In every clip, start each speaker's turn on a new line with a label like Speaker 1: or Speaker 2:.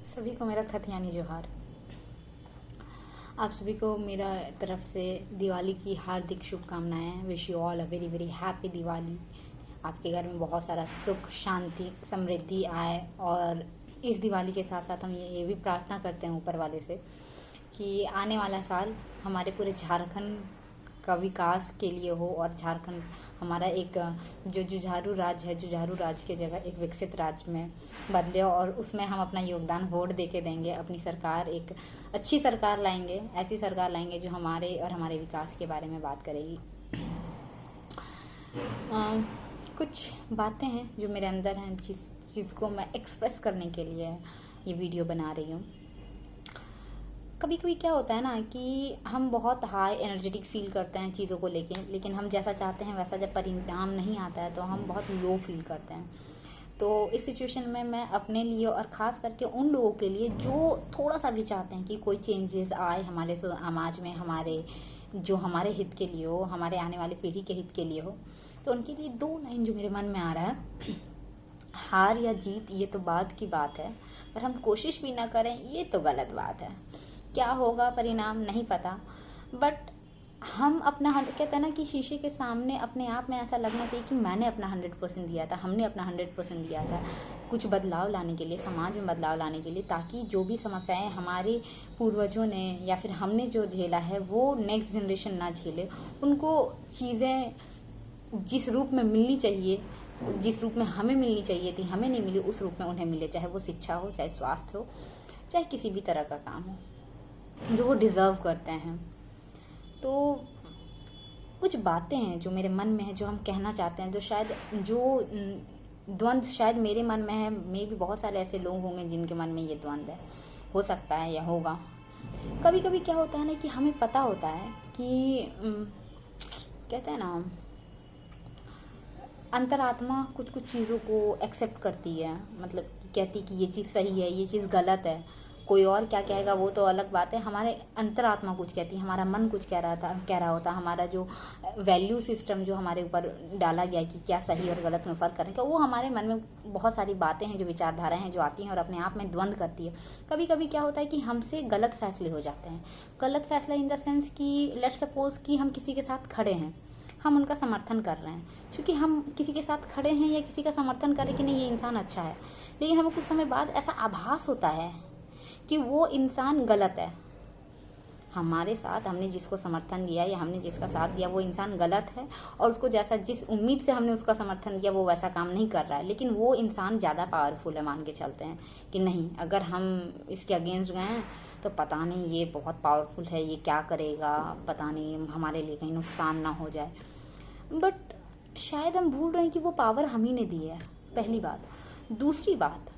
Speaker 1: सभी को मेरा खतियानी जोहार। आप सभी को मेरा तरफ से दिवाली की हार्दिक शुभकामनाएं। Wish you all a very very happy Diwali. आपके घर में बहुत सारा सुख शांति समृद्धि आए। और इस दिवाली के साथ साथ हम ये भी प्रार्थना करते हैं ऊपर वाले से कि आने वाला साल हमारे पूरे झारखंड का विकास के लिए हो और झारखंड हमारा एक जो जुझारू राज्य है, जुझारू राज्य की जगह एक विकसित राज्य में बदले और उसमें हम अपना योगदान वोट दे के देंगे। अपनी सरकार एक अच्छी सरकार लाएंगे, ऐसी सरकार लाएंगे जो हमारे और हमारे विकास के बारे में बात करेगी। कुछ बातें हैं जो मेरे अंदर हैं, जिस चीज़ को मैं एक्सप्रेस करने के लिए ये वीडियो बना रही हूँ। कभी कभी क्या होता है ना कि हम बहुत हाई एनर्जेटिक फील करते हैं चीज़ों को लेके, लेकिन हम जैसा चाहते हैं वैसा जब परिणाम नहीं आता है तो हम बहुत लो फील करते हैं। तो इस सिचुएशन में मैं अपने लिए और ख़ास करके उन लोगों के लिए जो थोड़ा सा भी चाहते हैं कि कोई चेंजेस आए हमारे समाज में, जो हमारे हित के लिए हो, हमारे आने वाली पीढ़ी के हित के लिए हो, तो उनके लिए दो लाइन जो मेरे मन में आ रहा है। हार या जीत ये तो बाद की बात है, पर हम कोशिश भी ना करें ये तो गलत बात है। क्या होगा परिणाम नहीं पता, बट हम अपना कहते हैं ना कि शीशे के सामने अपने आप में ऐसा लगना चाहिए कि मैंने अपना 100% दिया था, हमने अपना 100% दिया था कुछ बदलाव लाने के लिए, समाज में बदलाव लाने के लिए, ताकि जो भी समस्याएं हमारे पूर्वजों ने या फिर हमने जो झेला है वो नेक्स्ट जनरेशन ना झेले। उनको चीज़ें जिस रूप में मिलनी चाहिए, जिस रूप में हमें मिलनी चाहिए थी, हमें नहीं मिली, उस रूप में उन्हें मिले, चाहे वो शिक्षा हो, चाहे स्वास्थ्य हो, चाहे किसी भी तरह का काम हो जो वो डिज़र्व करते हैं। तो कुछ बातें हैं जो मेरे मन में है, जो हम कहना चाहते हैं, जो शायद द्वंद्व शायद मेरे मन में है, मे भी बहुत सारे ऐसे लोग होंगे जिनके मन में ये द्वंद्व है, हो सकता है या होगा। कभी कभी क्या होता है ना कि हमें पता होता है कि कहते हैं ना अंतरात्मा कुछ कुछ चीज़ों को एक्सेप्ट करती है, मतलब कहती कि ये चीज़ सही है, ये चीज़ गलत है। कोई और क्या कहेगा वो तो अलग बात है, हमारे अंतरात्मा कुछ कहती है, हमारा मन कुछ कह रहा होता, हमारा जो वैल्यू सिस्टम जो हमारे ऊपर डाला गया कि क्या सही और गलत में फ़र्क करें, वो हमारे मन में बहुत सारी बातें हैं, जो विचारधाराएं हैं जो आती हैं और अपने आप में द्वंद्व करती है। कभी कभी क्या होता है कि हमसे गलत फैसले हो जाते हैं। गलत फैसला इन द सेंस कि लेट्स सपोज कि हम किसी के साथ खड़े हैं, हम उनका समर्थन कर रहे हैं, क्योंकि हम किसी के साथ खड़े हैं या किसी का समर्थन करें कि नहीं ये इंसान अच्छा है, लेकिन हमें कुछ समय बाद ऐसा आभास होता है कि वो इंसान गलत है। हमारे साथ हमने जिसको समर्थन दिया या हमने जिसका साथ दिया वो इंसान गलत है, और उसको जैसा जिस उम्मीद से हमने उसका समर्थन किया वो वैसा काम नहीं कर रहा है, लेकिन वो इंसान ज़्यादा पावरफुल है। मान के चलते हैं कि नहीं, अगर हम इसके अगेंस्ट गए हैं तो पता नहीं ये बहुत पावरफुल है, ये क्या करेगा, पता नहीं हमारे लिए कहीं नुकसान ना हो जाए। बट शायद हम भूल रहे हैं कि वो पावर हम ही ने दी है, पहली बात। दूसरी बात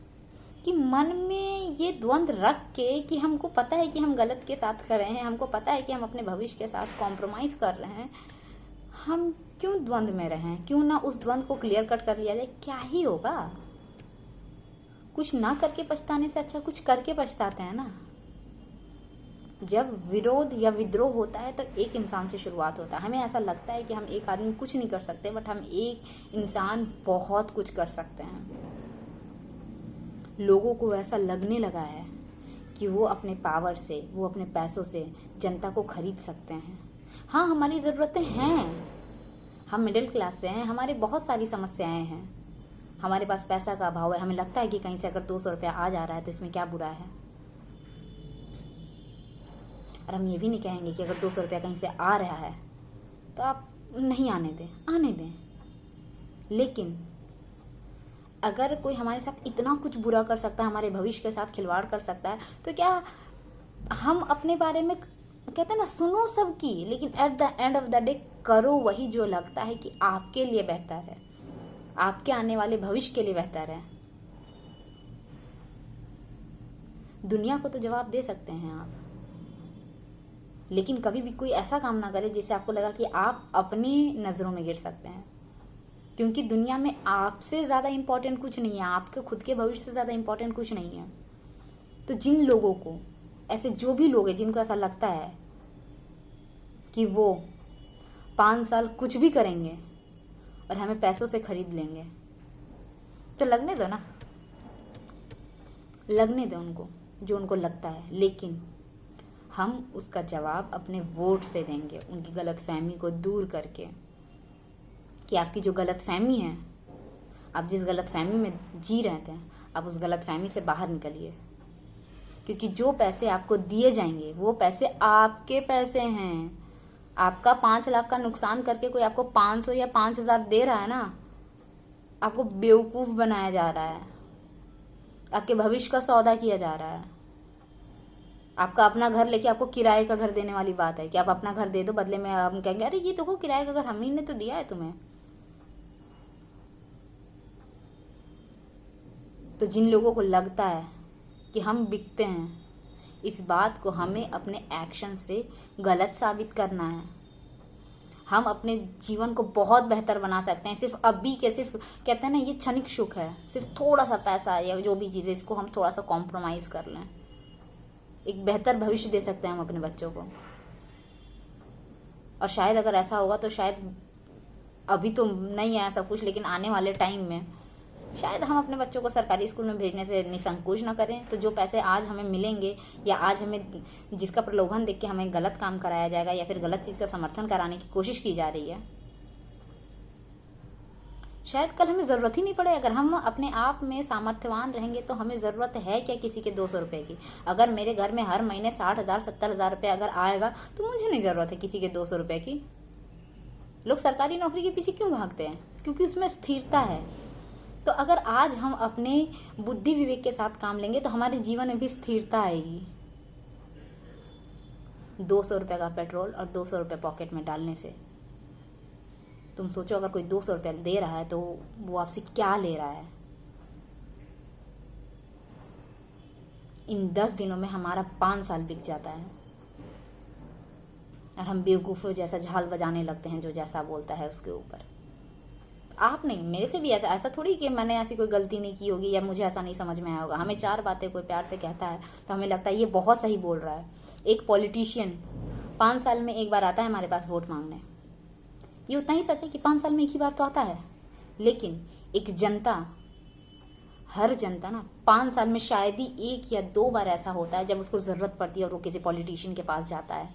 Speaker 1: कि मन में ये द्वंद्व रख के कि हमको पता है कि हम गलत के साथ कर रहे हैं, हमको पता है कि हम अपने भविष्य के साथ कॉम्प्रोमाइज कर रहे हैं, हम क्यों द्वंद्व में रहें? क्यों ना उस द्वंद्व को क्लियर कट कर लिया जाए। क्या ही होगा, कुछ ना करके पछताने से अच्छा कुछ करके पछताते हैं ना। जब विरोध या विद्रोह होता है तो एक इंसान से शुरुआत होता है। हमें ऐसा लगता है कि हम एक आदमी कुछ नहीं कर सकते, बट हम एक इंसान बहुत कुछ कर सकते हैं। लोगों को ऐसा लगने लगा है कि वो अपने पावर से, वो अपने पैसों से जनता को खरीद सकते हैं। हाँ, हमारी ज़रूरतें हैं, हम मिडिल क्लास से हैं, हमारे बहुत सारी समस्याएं हैं, हमारे पास पैसा का अभाव है। हमें लगता है कि कहीं से अगर 200 रुपया आ जा रहा है तो इसमें क्या बुरा है। और हम ये भी नहीं कहेंगे कि अगर 200 रुपया कहीं से आ रहा है तो आप नहीं आने दें, लेकिन अगर कोई हमारे साथ इतना कुछ बुरा कर सकता है, हमारे भविष्य के साथ खिलवाड़ कर सकता है, तो क्या हम अपने बारे में कहते हैं ना सुनो सबकी, लेकिन at the end of the day करो वही जो लगता है कि आपके लिए बेहतर है, आपके आने वाले भविष्य के लिए बेहतर है। दुनिया को तो जवाब दे सकते हैं आप, लेकिन कभी भी कोई ऐसा काम ना करे जिससे आपको लगा कि आप अपनी नज़रों में गिर सकते हैं, क्योंकि दुनिया में आपसे ज़्यादा इम्पोर्टेंट कुछ नहीं है, आपके खुद के भविष्य से ज़्यादा इम्पोर्टेंट कुछ नहीं है। तो जिन लोगों को, ऐसे जो भी लोग हैं जिनको ऐसा लगता है कि वो 5 साल कुछ भी करेंगे और हमें पैसों से खरीद लेंगे, तो लगने दो ना। लगने दें उनको जो उनको लगता है, लेकिन हम उसका जवाब अपने वोट से देंगे, उनकी गलतफहमी को दूर करके। कि आपकी जो गलतफहमी है, आप जिस गलतफहमी में जी रहे थे, आप उस गलतफहमी से बाहर निकलिए। क्योंकि जो पैसे आपको दिए जाएंगे वो पैसे आपके पैसे हैं। आपका 5 लाख का नुकसान करके कोई आपको 500 या 5000 दे रहा है ना, आपको बेवकूफ बनाया जा रहा है, आपके भविष्य का सौदा किया जा रहा है। आपका अपना घर लेके आपको किराए का घर देने वाली बात है कि आप अपना घर दे दो, बदले में हम कहेंगे अरे ये देखो किराए का घर हम ही ने तो दिया है तुम्हें। तो जिन लोगों को लगता है कि हम बिकते हैं, इस बात को हमें अपने एक्शन से गलत साबित करना है। हम अपने जीवन को बहुत बेहतर बना सकते हैं। सिर्फ अभी के सिर्फ कहते हैं ना, ये क्षणिक सुख है, सिर्फ थोड़ा सा पैसा या जो भी चीज़ है इसको हम थोड़ा सा कॉम्प्रोमाइज़ कर लें, एक बेहतर भविष्य दे सकते हैं हम अपने बच्चों को। और शायद अगर ऐसा होगा तो शायद अभी तो नहीं है सब कुछ, लेकिन आने वाले टाइम में शायद हम अपने बच्चों को सरकारी स्कूल में भेजने से निसंकोच ना करें। तो जो पैसे आज हमें मिलेंगे या आज हमें जिसका प्रलोभन देख के हमें गलत काम कराया जाएगा या फिर गलत चीज़ का समर्थन कराने की कोशिश की जा रही है, शायद कल हमें ज़रूरत ही नहीं पड़े। अगर हम अपने आप में सामर्थ्यवान रहेंगे तो हमें ज़रूरत है क्या किसी के 200 रुपये की। अगर मेरे घर में हर महीने 60,000 70,000 रुपये अगर आएगा तो मुझे नहीं ज़रूरत है किसी के 200 रुपये की। लोग सरकारी नौकरी के पीछे क्यों भागते हैं? क्योंकि उसमें स्थिरता है। तो अगर आज हम अपने बुद्धि विवेक के साथ काम लेंगे तो हमारे जीवन में भी स्थिरता आएगी। 200 रुपये का पेट्रोल और 200 रुपये पॉकेट में डालने से तुम सोचो, अगर कोई 200 रुपये दे रहा है तो वो आपसे क्या ले रहा है। इन 10 दिनों में हमारा 5 साल बिक जाता है और हम बेवकूफ़ों जैसा झाल बजाने लगते हैं जो जैसा बोलता है उसके ऊपर। आप नहीं, मेरे से भी ऐसा थोड़ी कि मैंने ऐसी कोई गलती नहीं की होगी या मुझे ऐसा नहीं समझ में आया होगा। हमें 4 बातें कोई प्यार से कहता है तो हमें लगता है ये बहुत सही बोल रहा है। एक पॉलिटिशियन 5 साल में एक बार आता है हमारे पास वोट मांगने, ये उतना ही सच है कि 5 साल में एक ही बार तो आता है। लेकिन एक जनता, हर जनता ना 5 साल में शायद ही 1 या 2 बार ऐसा होता है जब उसको ज़रूरत पड़ती है और वो किसी पॉलिटिशियन के पास जाता है।